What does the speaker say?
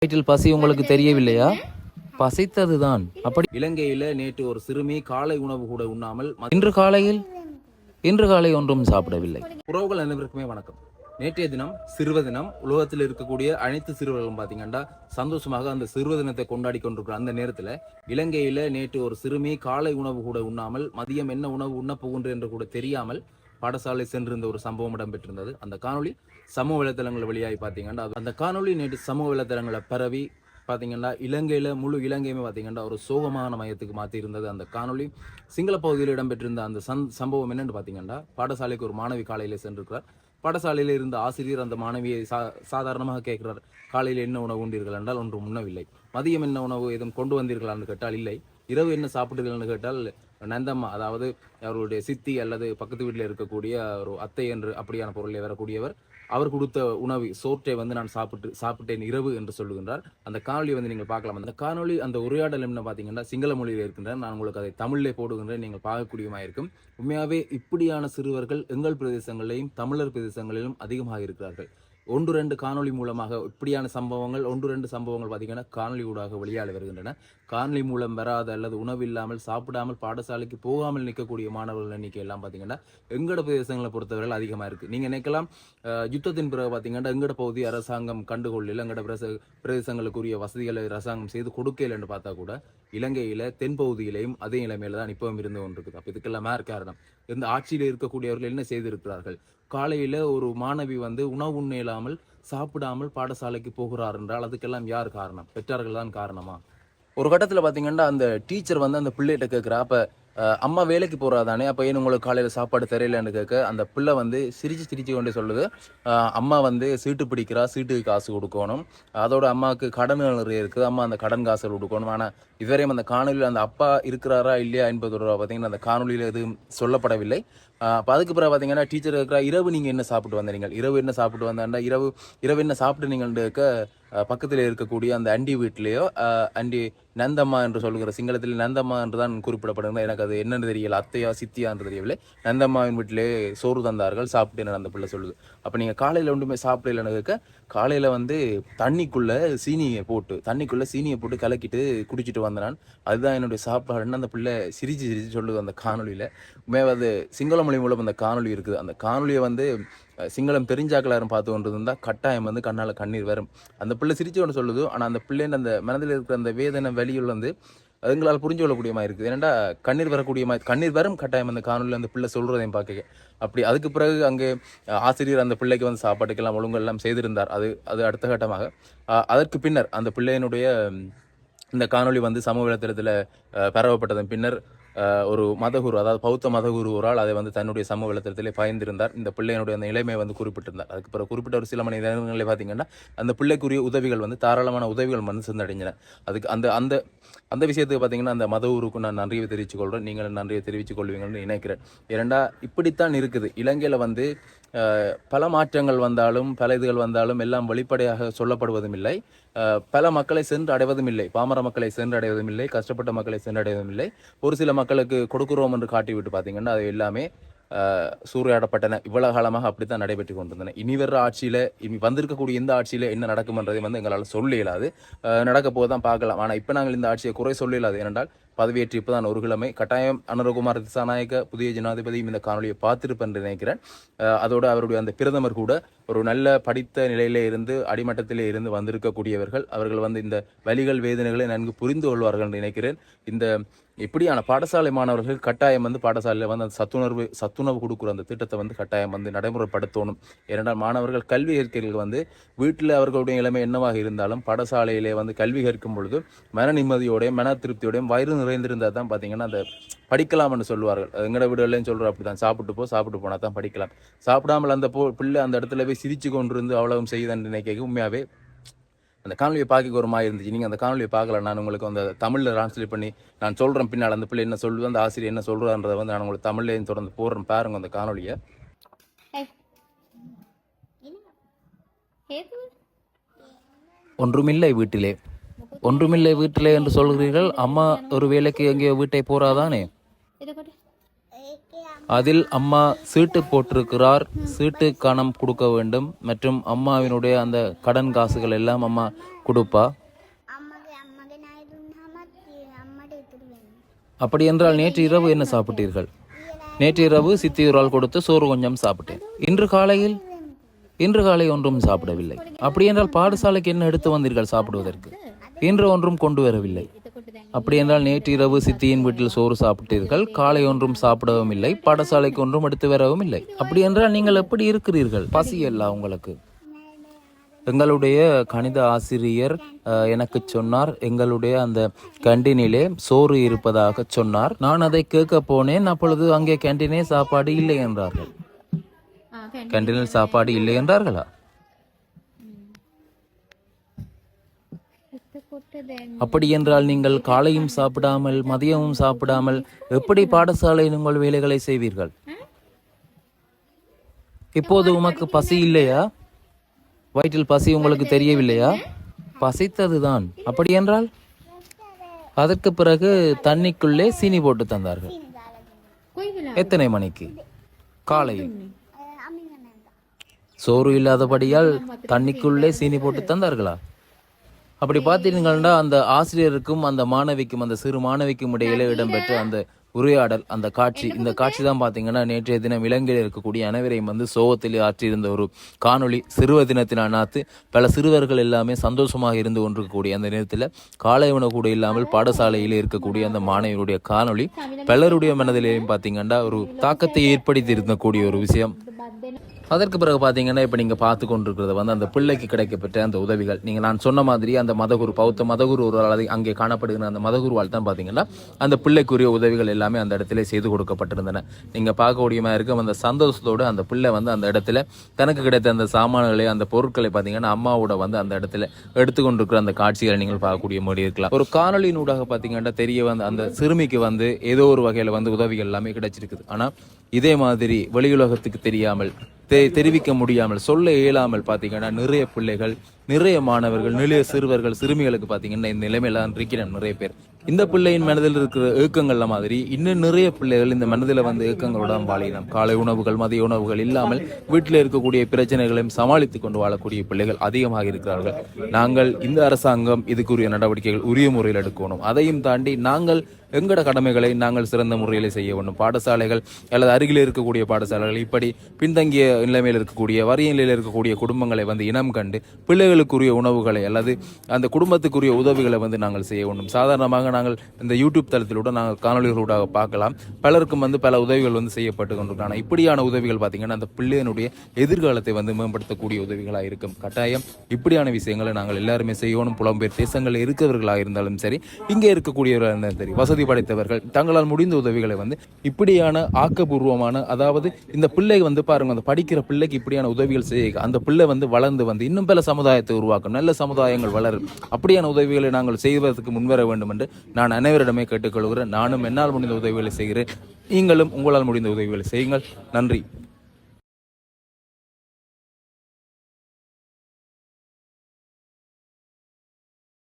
வயிற்றில் பசி உங்களுக்கு தெரியவில்லையா? பசித்ததுதான். அப்படி இலங்கையில நேற்று ஒரு சிறுமி காலை உணவு கூட உண்ணாமல் இன்று காலை ஒன்றும் சாப்பிடவில்லை. உறவுகள் அனைவருக்குமே வணக்கம். நேற்றைய தினம் சிறுவ தினம். உலகத்தில் இருக்கக்கூடிய அனைத்து சிறுவர்களும் பார்த்தீங்கன்னா சந்தோஷமாக அந்த சிறுவ தினத்தை கொண்டாடி கொண்டிருக்கிற அந்த நேரத்தில் இலங்கையில நேற்று ஒரு சிறுமி காலை உணவு கூட உண்ணாமல் மதியம் என்ன உணவு உண்ண போகின்ற என்று கூட தெரியாமல் பாடசாலை சென்றிருந்த ஒரு சம்பவம் இடம்பெற்றிருந்தது. அந்த காணொலி சமூக வலைதளங்கள் வழியாகி பார்த்தீங்கன்னா அந்த காணொலி நேற்று சமூக வலைதளங்களை பரவி பார்த்தீங்கன்னா இலங்கையில் முழு இலங்கையுமே பார்த்தீங்கன்னா ஒரு சோகமான மையத்துக்கு மாற்றி இருந்தது. அந்த காணொலி சிங்கள பகுதியில் இடம்பெற்றிருந்த அந்த சம்பவம் என்னென்னு பார்த்தீங்கன்னா, பாடசாலைக்கு ஒரு மாணவி காலையில் சென்றிருக்கிறார். பாடசாலையில் இருந்த ஆசிரியர் அந்த மாணவியை சாதாரணமாக கேட்கிறார், காலையில் என்ன உணவு உண்டீர்கள் என்றால் ஒன்றும் உண்ணவில்லை. மதியம் என்ன உணவு எதுவும் கொண்டு வந்தீர்களான்னு கேட்டால் இல்லை. இரவு என்ன சாப்பிட்டீர்கள்னு கேட்டால் நந்தம்மா, அதாவது அவருடைய சித்தி அல்லது பக்கத்து வீட்டில் இருக்கக்கூடிய ஒரு அத்தை என்று அப்படியான பொருளை வரக்கூடியவர், அவர் கொடுத்த உணவு சோற்றை நான் சாப்பிட்டேன் இரவு என்று சொல்லுகின்றார். அந்த காணொலி நீங்கள் பார்க்கலாம். அந்த காணொலி அந்த உரையாடல் என்ன பார்த்தீங்கன்னா சிங்கள மொழியில் இருக்கின்றன. நான் உங்களுக்கு அதை தமிழிலே போடுகின்றேன், நீங்கள் பார்க்கக்கூடியமாக இருக்கும். உண்மையாகவே இப்படியான சிறுவர்கள் எங்கள் பிரதேசங்களிலும் தமிழர் பிரதேசங்களிலும் அதிகமாக இருக்கிறார்கள். ஒன்று ரெண்டு காணொலி மூலமாக இப்படியான சம்பவங்கள் பார்த்தீங்கன்னா காணொலி ஊடாக வெளியாளி வருகின்றன. காணொலி மூலம் வராத அல்லது உணவு இல்லாமல் சாப்பிடாமல் பாடசாலைக்கு போகாமல் நிற்கக்கூடிய மாணவர்கள் எண்ணிக்கை எல்லாம் பார்த்தீங்கன்னா எங்கட பிரதேசங்களை பொறுத்தவரையில் அதிகமாக இருக்குது. நீங்கள் நினைக்கலாம் யுத்தத்தின் பிறகு பார்த்தீங்கன்னா எங்கட பகுதி அரசாங்கம் கண்டுகொள்ளல, எங்கட பிரதேசங்களுக்குரிய வசதிகளை அரசாங்கம் செய்து கொடுக்கல என்று பார்த்தா கூட இலங்கையில் தென்பகுதியிலையும் அதே நிலைமையில தான் இப்பவும் இருந்து கொண்டிருக்குது. அப்போ இதுக்கெல்லாம் யார் காரணம்? இந்த ஆட்சியில் இருக்கக்கூடியவர்கள் என்ன செய்திருக்கிறார்கள்? காலையில் ஒரு மாணவி உணவு உண்ண இல்லாமல் சாப்பிடாமல் பாடசாலைக்கு போகிறார் என்றால் அதுக்கெல்லாம் யார் காரணம்? பெற்றார்கள் தான் காரணமா? ஒரு கட்டத்தில் பார்த்தீங்கன்னா அந்த டீச்சர் அந்த பிள்ளைகிட்ட கேட்குறா, அப்போ அம்மா வேலைக்கு போகிறாதானே, அப்போ ஏன் உங்களுக்கு காலையில் சாப்பாடு தெரியலன்னு கேட்க அந்த பிள்ளை சிரிச்சு கொண்டே சொல்லுது, அம்மா சீட்டு பிடிக்கிறா, சீட்டுக்கு காசு கொடுக்கணும், அதோட அம்மாவுக்கு கடன்கள் நிறைய இருக்குது, அம்மா அந்த கடன் காசு கொடுக்கணும். ஆனால் இதுவரையும் அந்த காணொலியில் அந்த அப்பா இருக்கிறாரா இல்லையா என்பதோட பார்த்தீங்கன்னா அந்த காணொலியில் எதுவும் சொல்லப்படவில்லை. அப்போ அதுக்கு பிறகு பார்த்தீங்கன்னா டீச்சர் இருக்கிறா, இரவு நீங்கள் என்ன சாப்பிட்டு வந்தீங்க, இரவு என்ன சாப்பிட்டு வந்தாண்டா, இரவு என்ன சாப்பிட்டு நீங்கள் இருக்க பக்கத்தில் இருக்கக்கூடிய அந்த அண்டி வீட்டிலேயோ அண்டி நந்தம்மா என்று சொல்கிற சிங்களத்தில் நந்தம்மா என்று தான் குறிப்பிடப்படுகிறது. எனக்கு அது என்னென்னு தெரியல, அத்தையா சித்தியா என்று தெரியவில்லை. நந்தம்மாவின் வீட்டிலே சோறு தந்தார்கள், சாப்பிட்டு அந்த பிள்ளை சொல்லுது. அப்போ நீங்கள் காலையில் ஒன்றுமே சாப்பிடலன்னு கேட்க, காலையில் தண்ணிக்குள்ளே சீனியை போட்டு கலக்கிட்டு குடிச்சிட்டு வந்தேன், அதுதான் என்னுடைய சாப்பாடுன்னு அந்த பிள்ளை சிரிச்சு சொல்லுது அந்த காணொலியில். அது சிங்கள மொழி மூலம் அந்த காணொலி இருக்குது. அந்த காணொலியை சிங்களம் தெரிஞ்சாக்கள் யாரும் பார்த்து கொண்டு இருந்தால் கட்டாயம் கண்ணால் கண்ணீர் வரும். அந்த பிள்ளை சிரிச்சு கொண்டு சொல்லுது. ஆனால் அந்த பிள்ளைன்னு அந்த மனதில் இருக்கிற அந்த வேதனை வலிகள் அதுங்களால் புரிஞ்சு கொள்ளக்கூடியமாக இருக்குது. ஏன்னா கண்ணீர் வரும் கட்டாயம் அந்த காணொலியில் அந்த பிள்ளை சொல்கிறதையும் பார்க்க. அப்படி அதுக்கு பிறகு அங்கே ஆசிரியர் அந்த பிள்ளைக்கு சாப்பாட்டுக்கெல்லாம் ஒழுங்கெல்லாம் செய்திருந்தார். அது அடுத்த கட்டமாக. அதற்கு பின்னர் அந்த பிள்ளையினுடைய இந்த காணொலி சமூக வலைத்தளத்தில் பரவப்பட்டதன் பின்னர் ஒரு மதகுரு, அதாவது பௌத்த மதகுரு ஒரு ஆள் அதை தன்னுடைய சமூக வலைத்தளத்திலே பயந்திருந்தார். இந்த பிள்ளையினுடைய அந்த இளமையை குறிப்பிட்டிருந்தார். அதுக்கு பிறகு குறிப்பிட்ட ஒரு சில மணி நேரங்களில் பார்த்தீங்கன்னா அந்த பிள்ளைக்குரிய உதவிகள் தாராளமான உதவிகள் சென்றடைஞ்சன. அதுக்கு அந்த அந்த அந்த விஷயத்துக்கு பார்த்தீங்கன்னா அந்த மதகுருக்கு நான் நன்றியை தெரிவித்துக் கொள்கிறேன். நீங்கள் நன்றியை தெரிவித்துக் கொள்வீங்கன்னு நினைக்கிறேன். ஏனெண்டா இப்படித்தான் இருக்குது இலங்கையில் பல மாற்றங்கள் வந்தாலும் பல இதுகள் வந்தாலும் எல்லாம் வெளிப்படையாக சொல்லப்படுவதும் இல்லை. பல மக்களை சென்று அடைவதும் இல்லை. பாமர மக்களை சென்று அடைவதும் இல்லை, கஷ்டப்பட்ட மக்களை சென்று அடைவதும் இல்லை. ஒரு சில மக்களுக்கு கொடுக்குறோம் என்று காட்டிவிட்டு பார்த்தீங்கன்னா அது எல்லாமே சூறையாடப்பட்டன. இவ்வளவு காலமாக அப்படித்தான் நடைபெற்று கொண்டிருந்தன. இனி வர்ற ஆட்சியில இனி வந்திருக்கக்கூடிய இந்த ஆட்சியில என்ன நடக்கும்ன்றதை எங்களால் சொல்ல இயலாது. நடக்க போதுதான் பார்க்கலாம். ஆனால் இப்போ நாங்கள் இந்த ஆட்சியை குறை சொல்ல இயலாது. ஏனென்றால் பதவியேற்று இப்போதான் ஒரு கிழமை. கட்டாயம் அனுரகுமார் திசாநாயக்க புதிய ஜனாதிபதியும் இந்த காணொலியை பார்த்திருப்பேன் என்று நினைக்கிறேன். அதோடு அவருடைய அந்த பிரதமர் கூட ஒரு நல்ல படித்த நிலையிலே இருந்து அடிமட்டத்திலே இருந்து வந்திருக்கக்கூடியவர்கள். அவர்கள் இந்த வலிகள் வேதனைகளை நன்கு புரிந்து கொள்வார்கள் என்று நினைக்கிறேன். இந்த இப்படியான பாடசாலை மாணவர்கள் கட்டாயம் பாடசாலையில் அந்த சத்துணவு கொடுக்குற அந்த திட்டத்தை கட்டாயம் நடைமுறைப்படுத்தணும். ஏனென்றால் மாணவர்கள் கல்வி கற்கைகள் வீட்டில் அவர்களுடைய நிலைமை என்னவாக இருந்தாலும் பாடசாலையிலே கல்வி கற்கும் பொழுது மன நிம்மதியோடையும் மன திருப்தியோடையும் வயிறு நிறைந்திருந்தால் தான் பார்த்தீங்கன்னா அந்த படிக்கலாம்னு சொல்லுவார்கள். எங்கட வீடுகளையும் சொல்கிறோம் அப்படி தான், சாப்பிட்டு போனால் தான் படிக்கலாம். சாப்பிடாமல் அந்த பிள்ளை அந்த இடத்துல போய் சிரிச்சு கொண்டிருந்து அவ்வளவும் செய்யுதுன்னு நினைக்க உண்மையாகவே அந்த காணொலியை பார்க்க ஒரு மாதிரி இருந்துச்சு. நீங்கள் அந்த காணொலியை பார்க்கல, நான் உங்களுக்கு அந்த தமிழில் டிரான்ஸ்லேட் பண்ணி நான் சொல்கிறேன். பின்னால் அந்த பிள்ளை என்ன சொல்லுது, அந்த ஆசிரியர் என்ன சொல்கிறான்றதை நான் உங்களுக்கு தமிழ்லையும் தொடர்ந்து போடுறேன். பாருங்க அந்த காணொலியை. ஒன்றுமில்லை வீட்டிலே என்று சொல்கிறீர்கள். அம்மா ஒரு வேலைக்கு எங்கேயோ வீட்டை போறாதானே? அதில் அம்மா சீட்டு போட்டிருக்கிறார். சீட்டு கணம் கொடுக்க வேண்டும் மற்றும் அம்மாவினுடைய அந்த கடன் காசுகள் எல்லாம் அம்மா கொடுப்பா. அப்படி என்றால் நேற்று இரவு என்ன சாப்பிட்டீர்கள்? நேற்று இரவு சித்தியூரால் கொடுத்து சோறு கொஞ்சம் சாப்பிட்டேன். இன்று காலை ஒன்றும் சாப்பிடவில்லை. அப்படி என்றால் பாடசாலைக்கு என்ன எடுத்து வந்தீர்கள் சாப்பிடுவதற்கு? இன்று ஒன்றும் கொண்டு வரவில்லை. அப்படி என்றால் நேற்று இரவு சித்தியின் வீட்டில் சோறு சாப்பிட்டீர்கள், காலை ஒன்றும் சாப்பிடவும் இல்லை, பாடசாலைக்கு ஒன்றும் எடுத்து வரவும் இல்லை. அப்படி என்றால் நீங்கள் எப்படி இருக்கிறீர்கள்? பசி அல்ல உங்களுக்கு? எங்களுடைய கணித ஆசிரியர் எனக்கு சொன்னார், எங்களுடைய அந்த கேண்டீனிலே சோறு இருப்பதாக சொன்னார். நான் அதை கேட்க போனேன். அப்பொழுது அங்கே கேண்டீனே சாப்பாடு இல்லை என்றார்கள். கேண்டீனில் சாப்பாடு இல்லை என்றார்களா? அப்படி என்றால் நீங்கள் காலையும் சாப்பிடாமல் மதியமும் சாப்பிடாமல் எப்படி பாடசாலையில் உங்கள் வேலைகளை செய்வீர்கள்? இப்போது உமக்கு பசி இல்லையா? வயிற்றில் பசி உங்களுக்கு தெரியவில்லையா? பசித்ததுதான். அப்படி என்றால் அதற்கு பிறகு தண்ணிக்குள்ளே சீனி போட்டு தந்தார்கள். எத்தனை மணிக்கு? காலையில். சோறு இல்லாதபடியால் தண்ணிக்குள்ளே சீனி போட்டு தந்தார்களா? அப்படி பார்த்தீங்கன்னா அந்த ஆசிரியருக்கும் அந்த மாணவிக்கும், அந்த சிறு மாணவிக்கும் இடையிலே இடம்பெற்ற அந்த உரையாடல், அந்த காட்சி, இந்த காட்சி தான் பார்த்தீங்கன்னா நேற்றைய தினம் இலங்கையில் இருக்கக்கூடிய அனைவரையும் வந்து சோகத்தில் ஆற்றியிருந்த ஒரு காணொளி. சிறுவர் தினத்தின் அண்ணாத்து பல சிறுவர்கள் எல்லாமே சந்தோஷமாக இருந்து கொண்டிருக்கக்கூடிய அந்த நேரத்தில் காலை உணவு கூட இல்லாமல் பாடசாலையில் இருக்கக்கூடிய அந்த மாணவியுடைய காணொளி பலருடைய மனதிலேயும் பார்த்தீங்கன்னா ஒரு தாக்கத்தை ஏற்படுத்தி இருந்தக்கூடிய ஒரு விஷயம். அதற்கு பிறகு பார்த்தீங்கன்னா இப்போ நீங்கள் பார்த்து கொண்டிருக்கிறது வந்து அந்த பிள்ளைக்கு கிடைக்கப்பட்ட அந்த உதவிகள். நீங்கள் நான் சொன்ன மாதிரி அந்த மதகுரு, பௌத்த மதகுரு ஒரு அங்கே காணப்படுகிற அந்த மதகுருவால் தான் பார்த்தீங்கன்னா அந்த பிள்ளைக்குரிய உதவிகள் எல்லாமே அந்த இடத்துல செய்து கொடுக்கப்பட்டிருந்தன. நீங்கள் பார்க்கக்கூடியமாக இருக்கும் அந்த சந்தோஷத்தோடு அந்த பிள்ளை வந்து அந்த இடத்துல தனக்கு கிடைத்த அந்த சாமான்களை, அந்த பொருட்களை பார்த்தீங்கன்னா அம்மாவோட வந்து அந்த இடத்துல எடுத்துக்கொண்டிருக்கிற அந்த காட்சிகளை நீங்கள் பார்க்கக்கூடிய மாதிரி இருக்கலாம். ஒரு காணொலியினூடாக பார்த்தீங்கன்னா தெரிய வந்து அந்த சிறுமிக்கு வந்து ஏதோ ஒரு வகையில் வந்து உதவிகள் எல்லாமே கிடைச்சிருக்குது. ஆனால் இதே மாதிரி வெளியுலகத்துக்கு தெரியாமல், தெரிவிக்க முடியாமல், சொல்ல இயலாமல் பார்த்தீங்கன்னா நிறைய பிள்ளைகள், நிறைய மாணவர்கள், நிறைய சிறுவர்கள், சிறுமிகளுக்கு பார்த்தீங்கன்னா இந்த நிலைமையில இருக்கிறாங்க நிறைய பேர். இந்த பிள்ளையின் மனதில் இருக்கிற ஏக்கங்கள்ல மாதிரி இன்னும் நிறைய பிள்ளைகள் இந்த மனதில் வந்து ஏக்கங்களுடன் வாழினோம். காலை உணவுகள், மதிய உணவுகள் இல்லாமல் வீட்டில் இருக்கக்கூடிய பிரச்சனைகளையும் சமாளித்துக் கொண்டு வாழக்கூடிய பிள்ளைகள் அதிகமாக இருக்கிறார்கள். நாங்கள் இந்த அரசாங்கம் இதுக்குரிய நடவடிக்கைகள் உரிய முறையில் எடுக்கணும். அதையும் தாண்டி நாங்கள் எங்கட கடமைகளை நாங்கள் சிறந்த முறையில் செய்ய வேண்டும். பாடசாலைகள் அல்லது அருகில் இருக்கக்கூடிய பாடசாலைகள் இப்படி பின்தங்கிய நிலைமையில் இருக்கக்கூடிய, வறிய நிலையில் இருக்கக்கூடிய குடும்பங்களை வந்து இனம் கண்டு பிள்ளைகளுக்குரிய உணவுகளை அல்லது அந்த குடும்பத்துக்குரிய உதவிகளை வந்து நாங்கள் செய்ய வேண்டும். சாதாரணமாக நாங்கள் இந்த யூடியூப் தளத்திலூட நாங்கள் காணொலிகளூடாக பார்க்கலாம், பலருக்கும் வந்து பல உதவிகள் வந்து செய்யப்பட்டு கொண்டிருக்காங்க. இப்படியான உதவிகள் பார்த்தீங்கன்னா அந்த பிள்ளையினுடைய எதிர்காலத்தை வந்து மேம்படுத்தக்கூடிய உதவிகளாக இருக்கும். கட்டாயம் இப்படியான விஷயங்களை நாங்கள் எல்லாருமே செய்யணும். புலம்பெயர் தேசங்களில் இருக்கிறவர்களாக இருந்தாலும் சரி, இங்கே இருக்கக்கூடியவர்களாக இருந்தாலும் சரி, வசதி படைத்தவர்கள் தங்களால் முடிந்த உதவிகளை வந்து இப்படியான ஆக்கப்பூர்வமான, அதாவது இந்த பிள்ளை வந்து பாருங்க, அந்த படிக்கிற பிள்ளைக்கு இப்படியான உதவிகள் செய்ய அந்த பிள்ளை வந்து வளர்ந்து வந்து இன்னும் பல சமுதாயத்தை உருவாக்கும், நல்ல சமுதாயங்கள் வளரும். அப்படியான உதவிகளை நாங்கள் செய்வதற்கு முன்வர வேண்டும் என்று நான் அனைவரிடமே கேட்டுக்கொள்கிறேன். நானும் என்னால் முடிந்த உதவிகளை செய்கிறேன். நீங்களும் உங்களால் முடிந்த உதவிகளை செய்யுங்கள். நன்றி.